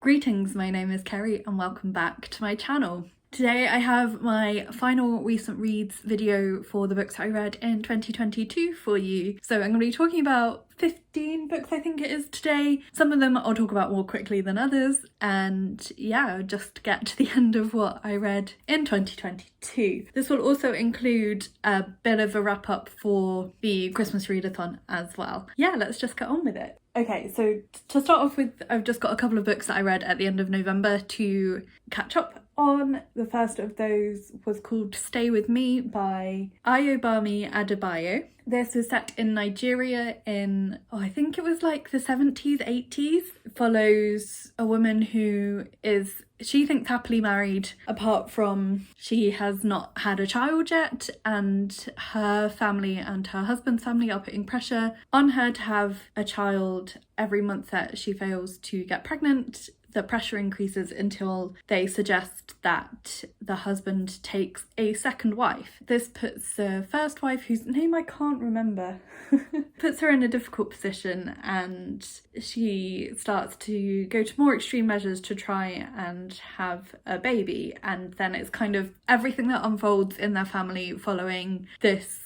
Greetings, my name is Kerry and welcome back to my channel. Today I have my final recent reads video for the books I read in 2022 for you. So I'm going to be talking about 15 books I think it is today. Some of them I'll talk about more quickly than others, and yeah, just get to the end of what I read in 2022. This will also include a bit of a wrap up for the Christmas readathon as well. Yeah, let's just get on with it. Okay, so to start off with, I've just got a couple of books that I read at the end of November to catch up on. The first of those was called Stay With Me by Ayobami Adebayo. This was set in Nigeria in, I think it was like the 70s, 80s. Follows a woman who is, she thinks, happily married, apart from she has not had a child yet, and her family and her husband's family are putting pressure on her to have a child every month that she fails to get pregnant. The pressure increases until they suggest that the husband takes a second wife. This puts the first wife, whose name I can't remember, puts her in a difficult position, and she starts to go to more extreme measures to try and have a baby. And then it's kind of everything that unfolds in their family following this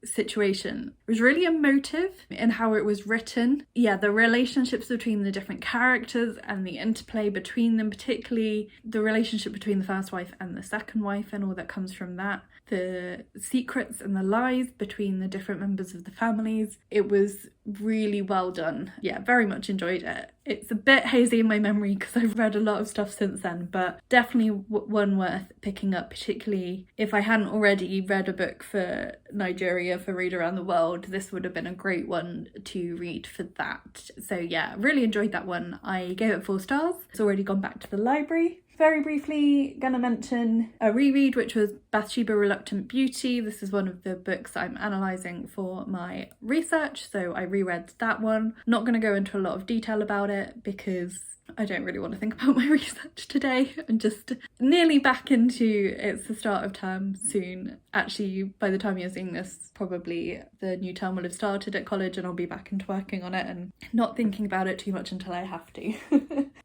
situation. It was really emotive in how it was written. Yeah, the relationships between the different characters and the interplay between them, particularly the relationship between the first wife and the second wife and all that comes from that. The secrets and the lies between the different members of the families. It was really well done. Yeah, very much enjoyed it. It's a bit hazy in my memory because I've read a lot of stuff since then, but definitely one worth picking up, particularly if I hadn't already read a book for Nigeria for Read Around the World. This would have been a great one to read for that. So yeah, really enjoyed that one. I gave it 4 stars. It's already gone back to the library. Very briefly gonna mention a reread, which was Bathsheba Reluctant Beauty. This is one of the books I'm analysing for my research, so I reread that one. Not gonna go into a lot of detail about it because I don't really want to think about my research today. I'm just nearly back into, it's the start of term soon. Actually, by the time you're seeing this, probably the new term will have started at college and I'll be back into working on it and not thinking about it too much until I have to.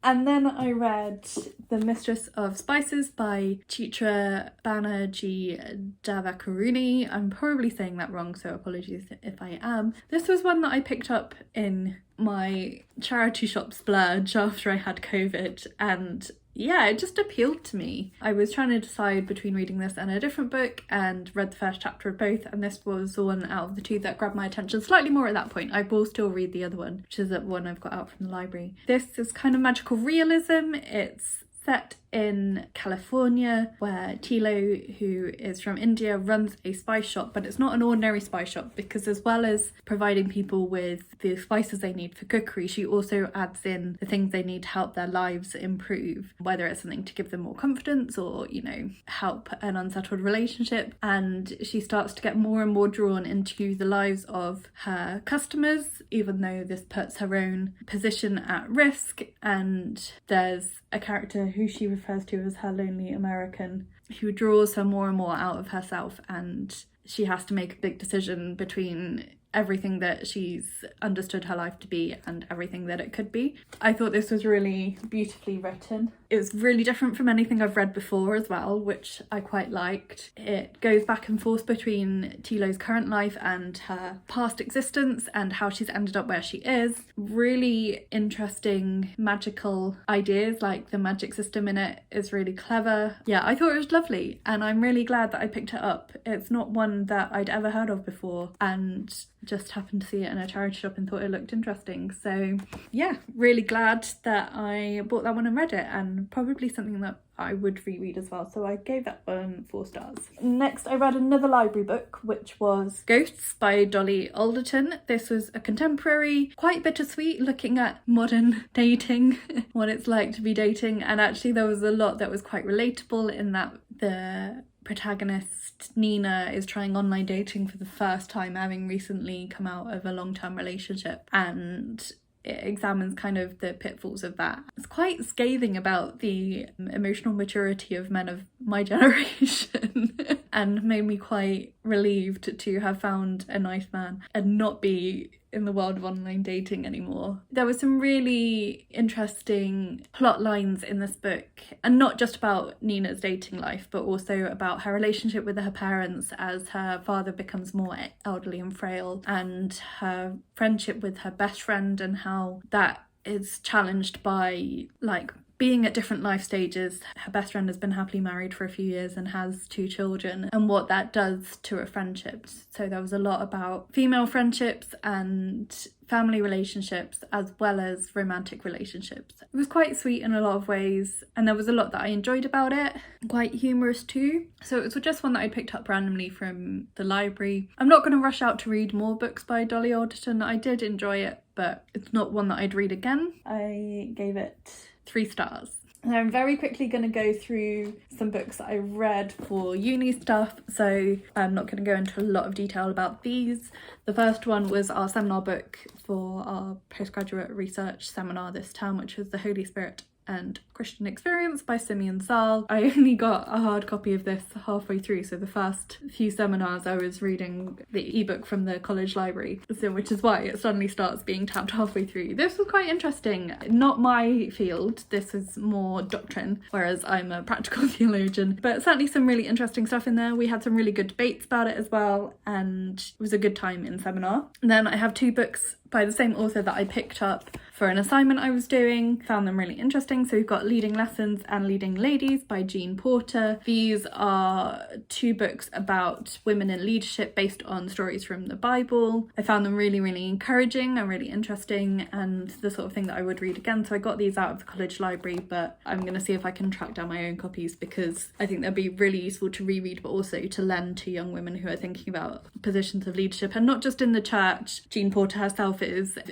And then I read The Mistress of Spices by Chitra Banerjee Davakaruni. I'm probably saying that wrong, so apologies if I am. This was one that I picked up in my charity shop splurge after I had COVID, and yeah, it just appealed to me. I was trying to decide between reading this and a different book and read the first chapter of both, and this was the one out of the two that grabbed my attention slightly more at that point. I will still read the other one, which is the one I've got out from the library. This is kind of magical realism. It's set in California, where Tilo, who is from India, runs a spice shop, but it's not an ordinary spice shop because as well as providing people with the spices they need for cookery, she also adds in the things they need to help their lives improve, whether it's something to give them more confidence or, you know, help an unsettled relationship. And she starts to get more and more drawn into the lives of her customers, even though this puts her own position at risk. And there's a character who she refers to as her lonely American, who draws her more and more out of herself, and she has to make a big decision between everything that she's understood her life to be and everything that it could be. I thought this was really beautifully written. It was really different from anything I've read before as well, which I quite liked. It goes back and forth between Tilo's current life and her past existence and how she's ended up where she is. Really interesting magical ideas, like the magic system in it is really clever. Yeah, I thought it was lovely and I'm really glad that I picked it up. It's not one that I'd ever heard of before and just happened to see it in a charity shop and thought it looked interesting. So yeah, really glad that I bought that one and read it, and probably something that I would reread as well, so I gave that one 4 stars. Next I read another library book, which was Ghosts by Dolly Alderton. This was a contemporary, quite bittersweet, looking at modern dating, what it's like to be dating, and actually there was a lot that was quite relatable in that the protagonist Nina is trying online dating for the first time, having recently come out of a long-term relationship, and it examines kind of the pitfalls of that. It's quite scathing about the emotional maturity of men of my generation. and made me quite relieved to have found a nice man and not be in the world of online dating anymore. There were some really interesting plot lines in this book, and not just about Nina's dating life, but also about her relationship with her parents as her father becomes more elderly and frail, and her friendship with her best friend and how that is challenged by like being at different life stages. Her best friend has been happily married for a few years and has 2 children, and what that does to her friendships. So there was a lot about female friendships and family relationships as well as romantic relationships. It was quite sweet in a lot of ways, and there was a lot that I enjoyed about it. Quite humorous too. So it was just one that I picked up randomly from the library. I'm not going to rush out to read more books by Dolly Alderton. I did enjoy it, but it's not one that I'd read again. I gave it 3 stars. And I'm very quickly going to go through some books that I read for uni stuff, so I'm not going to go into a lot of detail about these. The first one was our seminar book for our postgraduate research seminar this term, which was The Holy Spirit and Christian Experience by Simeon Zahl. I only got a hard copy of this halfway through, so the first few seminars I was reading the ebook from the college library, so which is why it suddenly starts being tapped halfway through. This was quite interesting. Not my field, this is more doctrine, whereas I'm a practical theologian, but certainly some really interesting stuff in there. We had some really good debates about it as well, and it was a good time in seminar. And then I have 2 books by the same author that I picked up for an assignment I was doing. Found them really interesting. So we've got Leading Lessons and Leading Ladies by Jeanne Porter. These are 2 books about women in leadership based on stories from the Bible. I found them really, really encouraging and really interesting, and the sort of thing that I would read again. So I got these out of the college library, but I'm going to see if I can track down my own copies, because I think they'll be really useful to reread, but also to lend to young women who are thinking about positions of leadership, and not just in the church. Jeanne Porter herself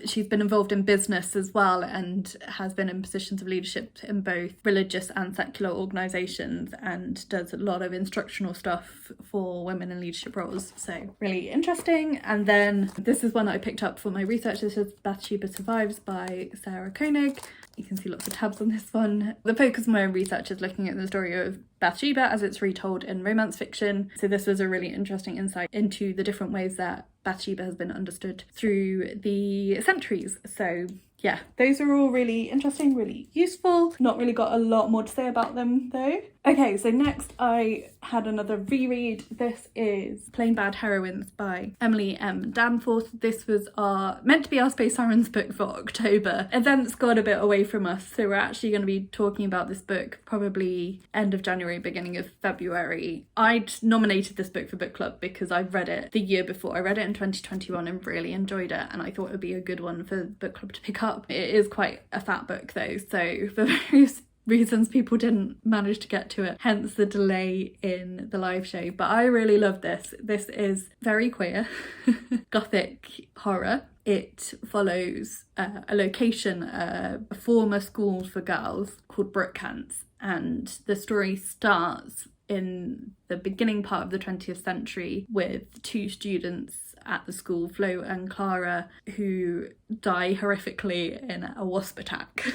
she's been involved in business as well, and has been in positions of leadership in both religious and secular organisations, and does a lot of instructional stuff for women in leadership roles. So really interesting. And then this is one that I picked up for my research. This is Bathsheba Survives by Sarah Koenig. You can see lots of tabs on this one. The focus of my own research is looking at the story of Bathsheba as it's retold in romance fiction. So this was a really interesting insight into the different ways that Bathsheba has been understood through the centuries. So yeah, those are all really interesting, really useful. Not really got a lot more to say about them though. Okay, so next I had another reread. This is Plain Bad Heroines by Emily M. Danforth. This was meant to be our Space Sirens book for October. Events got a bit away from us, so we're actually going to be talking about this book probably end of January, beginning of February. I'd nominated this book for book club because I've read it the year before. I read it in 2021 and really enjoyed it, and I thought it would be a good one for book club to pick up. It is quite a fat book though, so for various reasons people didn't manage to get to it, hence the delay in the live show. But I really love this. This is very queer gothic horror. It follows a location, a former school for girls called Brookcants, and the story starts in the beginning part of the 20th century with 2 students at the school, Flo and Clara, who die horrifically in a wasp attack.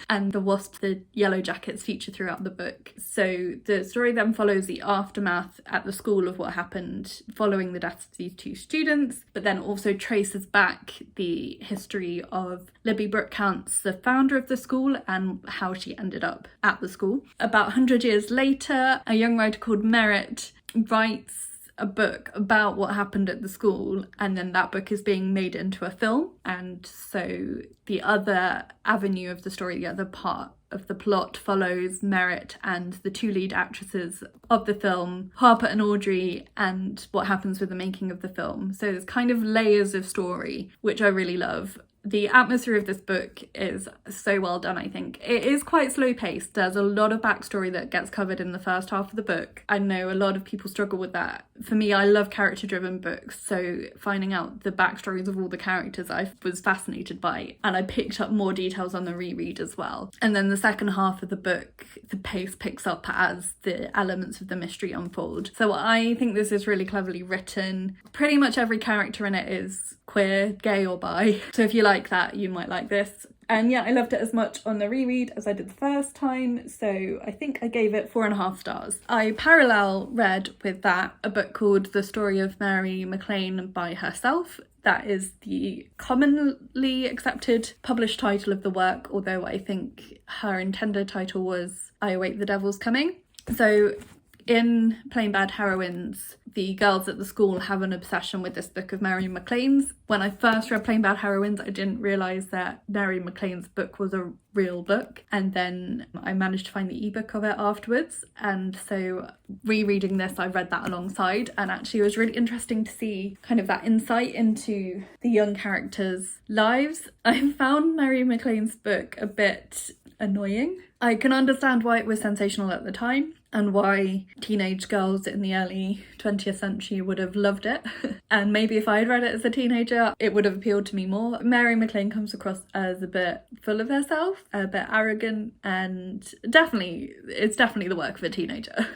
And the wasps, the yellow jackets, feature throughout the book. So the story then follows the aftermath at the school of what happened following the deaths of these 2 students, but then also traces back the history of Libby Brookcants, the founder of the school, and how she ended up at the school. About 100 years later, a young writer called Merritt writes a book about what happened at the school, and then that book is being made into a film. And so the other avenue of the story, the other part of the plot, follows Merritt and the 2 lead actresses of the film, Harper and Audrey, and what happens with the making of the film. So there's kind of layers of story, which I really love. The atmosphere of this book is so well done, I think. It is quite slow paced. There's a lot of backstory that gets covered in the first half of the book. I know a lot of people struggle with that. For me, I love character driven books, so finding out the backstories of all the characters I was fascinated by, and I picked up more details on the reread as well. And then the second half of the book, the pace picks up as the elements of the mystery unfold. So I think this is really cleverly written. Pretty much every character in it is queer, gay or bi. So if you like that, you might like this. And yeah, I loved it as much on the reread as I did the first time, so I think I gave it 4.5 stars. I parallel read with that a book called The Story of Mary MacLane by Herself. That is the commonly accepted published title of the work, although I think her intended title was I Await the Devil's Coming. So in Plain Bad Heroines, the girls at the school have an obsession with this book of Mary MacLane's. When I first read Plain Bad Heroines, I didn't realise that Mary MacLane's book was a real book, and then I managed to find the ebook of it afterwards, and so rereading this I read that alongside, and actually it was really interesting to see kind of that insight into the young characters' lives. I found Mary MacLane's book a bit annoying. I can understand why it was sensational at the time and why teenage girls in the early 20th century would have loved it. And maybe if I had read it as a teenager, it would have appealed to me more. Mary MacLane comes across as a bit full of herself, a bit arrogant, and it's definitely the work of a teenager.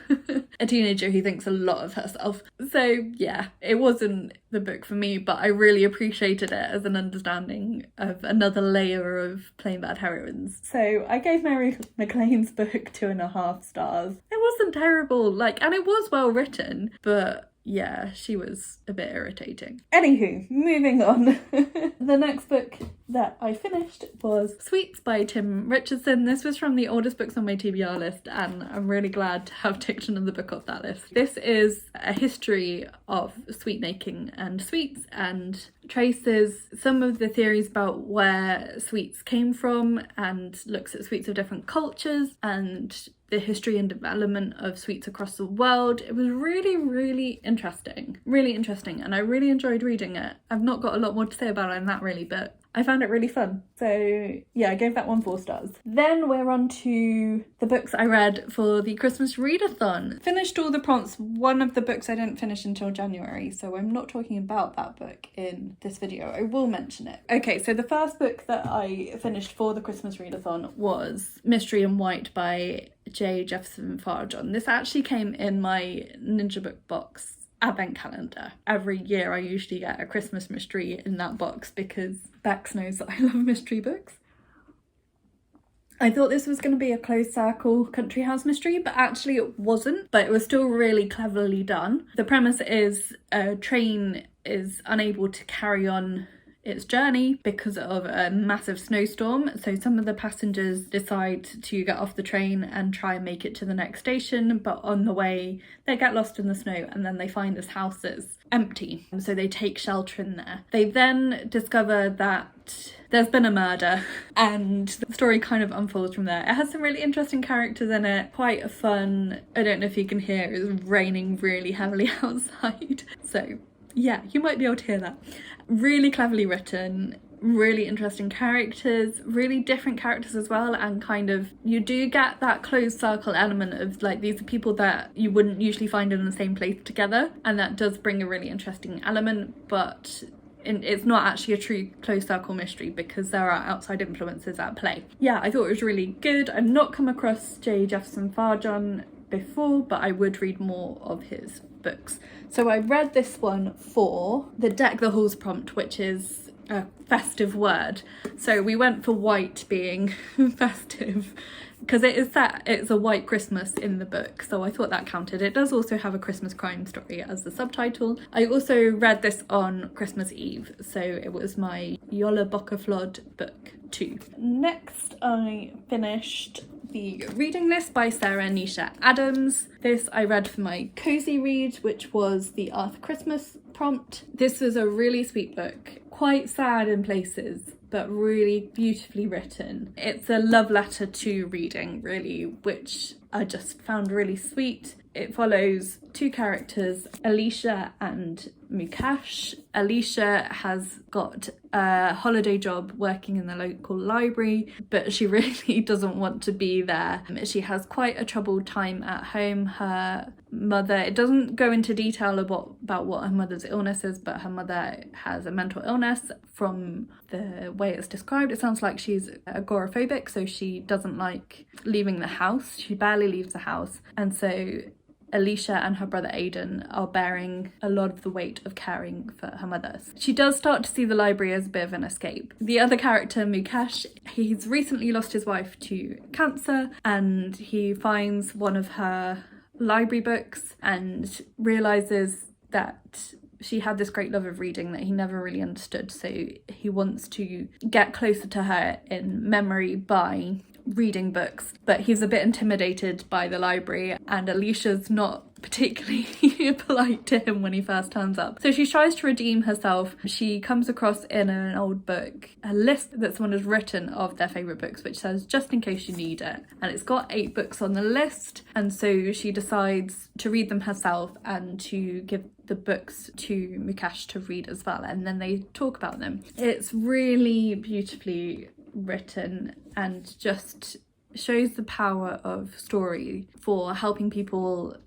A teenager who thinks a lot of herself. So yeah, it wasn't the book for me, but I really appreciated it as an understanding of another layer of Plain Bad Heroines. So I gave Mary MacLane's book 2.5 stars. It wasn't terrible, and it was well written, but yeah, she was a bit irritating. Anywho, moving on. The next book that I finished was Sweets by Tim Richardson. This was from the oldest books on my TBR list, and I'm really glad to have ticked another book off that list. This is a history of sweet making and sweets, and traces some of the theories about where sweets came from, and looks at sweets of different cultures and the history and development of sweets across the world. It was really interesting, and I really enjoyed reading it. I've not got a lot more to say about it than that really, but I found it really fun. So yeah, I gave that one 4 stars. Then we're on to the books I read for the Christmas readathon. Finished all the prompts. One of the books I didn't finish until January, so I'm not talking about that book in this video. I will mention it. Okay, so the first book that I finished for the Christmas readathon was Mystery in White by J. Jefferson Farjon. This actually came in my Ninja Book box advent calendar. Every year I usually get a Christmas mystery in that box because Bex knows that I love mystery books. I thought this was going to be a closed circle country house mystery, but actually it wasn't, but it was still really cleverly done. The premise is a train is unable to carry on its journey because of a massive snowstorm, so some of the passengers decide to get off the train and try and make it to the next station, but on the way they get lost in the snow, and then they find this house that's empty, so they take shelter in there. They then discover that there's been a murder, and the story kind of unfolds from there. It has some really interesting characters in it, quite a fun, I don't know if you can hear, it's raining really heavily outside, so yeah, you might be able to hear that. Really cleverly written, really interesting characters, really different characters as well, and kind of you do get that closed circle element of these are people that you wouldn't usually find in the same place together, and that does bring a really interesting element, but it's not actually a true closed circle mystery because there are outside influences at play. Yeah, I thought it was really good. I've not come across J. Jefferson Farjon before, but I would read more of his books. So I read this one for the Deck the Halls prompt, which is a festive word. So we went for white being festive because it's a white Christmas in the book, so I thought that counted. It does also have a Christmas crime story as the subtitle. I also read this on Christmas Eve, so it was my Yola Bocaflod book too. Next I finished the reading list by Sarah Nisha Adams. This I read for my cozy read, which was the Arthur Christmas prompt. This was a really sweet book, quite sad in places, but really beautifully written. It's a love letter to reading, really, which I just found really sweet. It follows 2 characters, Alicia and Mukesh. Alicia has got a holiday job working in the local library, but she really doesn't want to be there. She has quite a troubled time at home. Her mother, it doesn't go into detail about what her mother's illness is, but her mother has a mental illness. From the way it's described, it sounds like she's agoraphobic, so she doesn't like leaving the house. She barely leaves the house, and so Alicia and her brother Aidan are bearing a lot of the weight of caring for her mother. She does start to see the library as a bit of an escape. The other character, Mukesh, he's recently lost his wife to cancer, and he finds one of her library books and realises that she had this great love of reading that he never really understood, so he wants to get closer to her in memory by reading books, but he's a bit intimidated by the library, and Alicia's not particularly polite to him when he first turns up. So she tries to redeem herself. She comes across in an old book a list that someone has written of their favourite books, which says just in case you need it, and it's got 8 books on the list, and so she decides to read them herself and to give the books to Mukesh to read as well, and then they talk about them. It's really beautifully written and just shows the power of story for helping people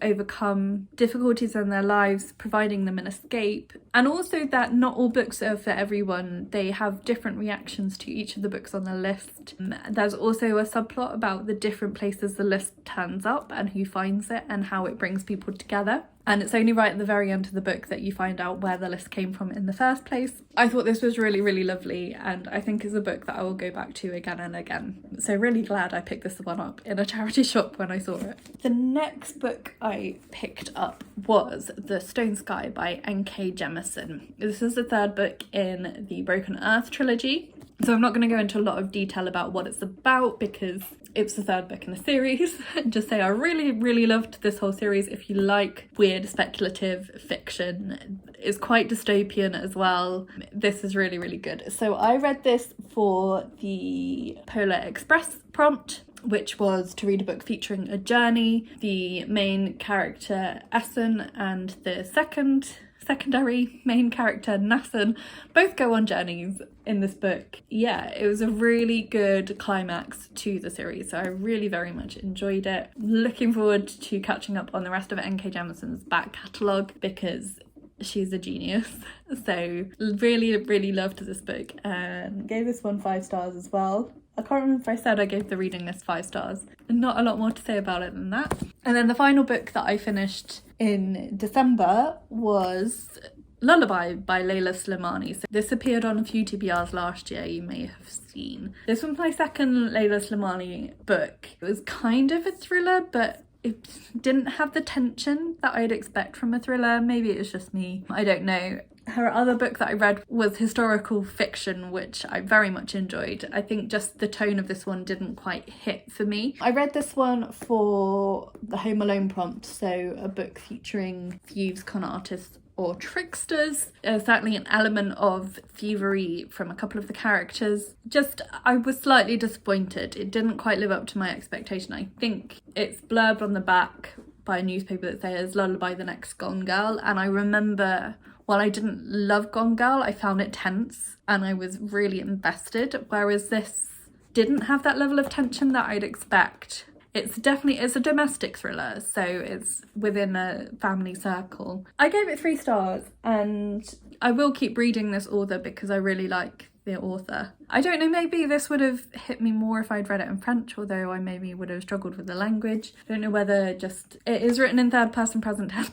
overcome difficulties in their lives, providing them an escape, and also that not all books are for everyone. They have different reactions to each of the books on the list. There's also a subplot about the different places the list turns up and who finds it and how it brings people together. And it's only right at the very end of the book that you find out where the list came from in the first place. I thought this was really, really lovely, and I think is a book that I will go back to again and again. So really glad I picked this one up in a charity shop when I saw it. The next book I picked up was The Stone Sky by N.K. Jemisin. This is the 3rd book in the Broken Earth trilogy. So I'm not going to go into a lot of detail about what it's about because it's the 3rd book in the series. Just say I really, really loved this whole series. If you like weird speculative fiction, it's quite dystopian as well. This is really, really good. So I read this for the Polar Express prompt, which was to read a book featuring a journey. The main character, Essen, and the secondary main character, Nassan, both go on journeys in this book. Yeah, it was a really good climax to the series, so I really very much enjoyed it. Looking forward to catching up on the rest of N.K. Jemisin's back catalogue because she's a genius. So really, really loved this book and gave this one 5 stars as well. I can't remember if I said I gave the reading list 5 stars. Not a lot more to say about it than that. And then the final book that I finished in December was Lullaby by Leila Slimani. So this appeared on a few TBRs last year, you may have seen. This was my second Leila Slimani book. It was kind of a thriller, but it didn't have the tension that I'd expect from a thriller. Maybe it's just me, I don't know. Her other book that I read was historical fiction, which I very much enjoyed. I think just the tone of this one didn't quite hit for me. I read this one for the Home Alone prompt, so a book featuring thieves, con artists or tricksters. There's certainly an element of thievery from a couple of the characters. I was slightly disappointed. It didn't quite live up to my expectation. I think it's blurbed on the back by a newspaper that says Lullaby the next Gone Girl, and I remember while I didn't love Gone Girl, I found it tense and I was really invested, whereas this didn't have that level of tension that I'd expect. It's a domestic thriller, so it's within a family circle. I gave it 3 stars, and I will keep reading this author because I really like the author. I don't know, maybe this would have hit me more if I'd read it in French, although I maybe would have struggled with the language. I don't know whether it is written in 3rd person present tense,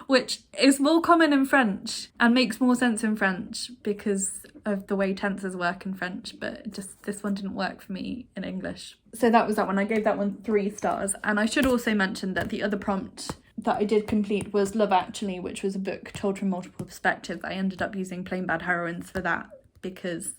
which is more common in French and makes more sense in French because of the way tenses work in French, but just this one didn't work for me in English. So that was that one. I gave that one 3 stars. And I should also mention that the other prompt that I did complete was Love Actually, which was a book told from multiple perspectives. I ended up using Plain Bad Heroines for that because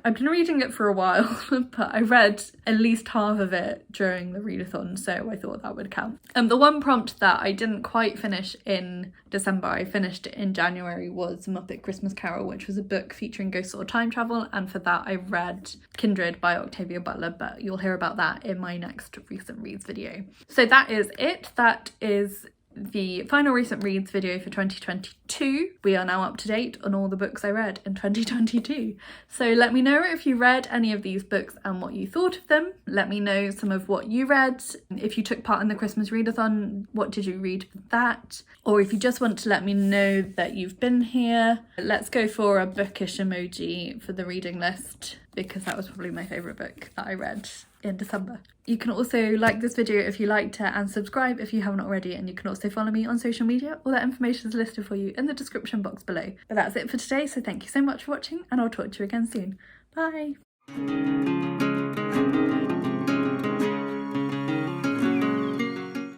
I've been reading it for a while, but I read at least half of it during the readathon, so I thought that would count. The one prompt that I didn't quite finish in December, I finished it in January, was Muppet Christmas Carol, which was a book featuring ghosts or time travel, and for that I read Kindred by Octavia Butler, but you'll hear about that in my next recent reads video. So that is it. That is the final recent reads video for 2022. We are now up to date on all the books I read in 2022. So let me know if you read any of these books and what you thought of them. Let me know some of what you read. If you took part in the Christmas readathon, what did you read for that? Or if you just want to let me know that you've been here, let's go for a bookish emoji for the reading list, because that was probably my favourite book that I read in December. You can also like this video if you liked it and subscribe if you haven't already, and you can also follow me on social media. All that information is listed for you in the description box below. But that's it for today, so thank you so much for watching and I'll talk to you again soon. Bye!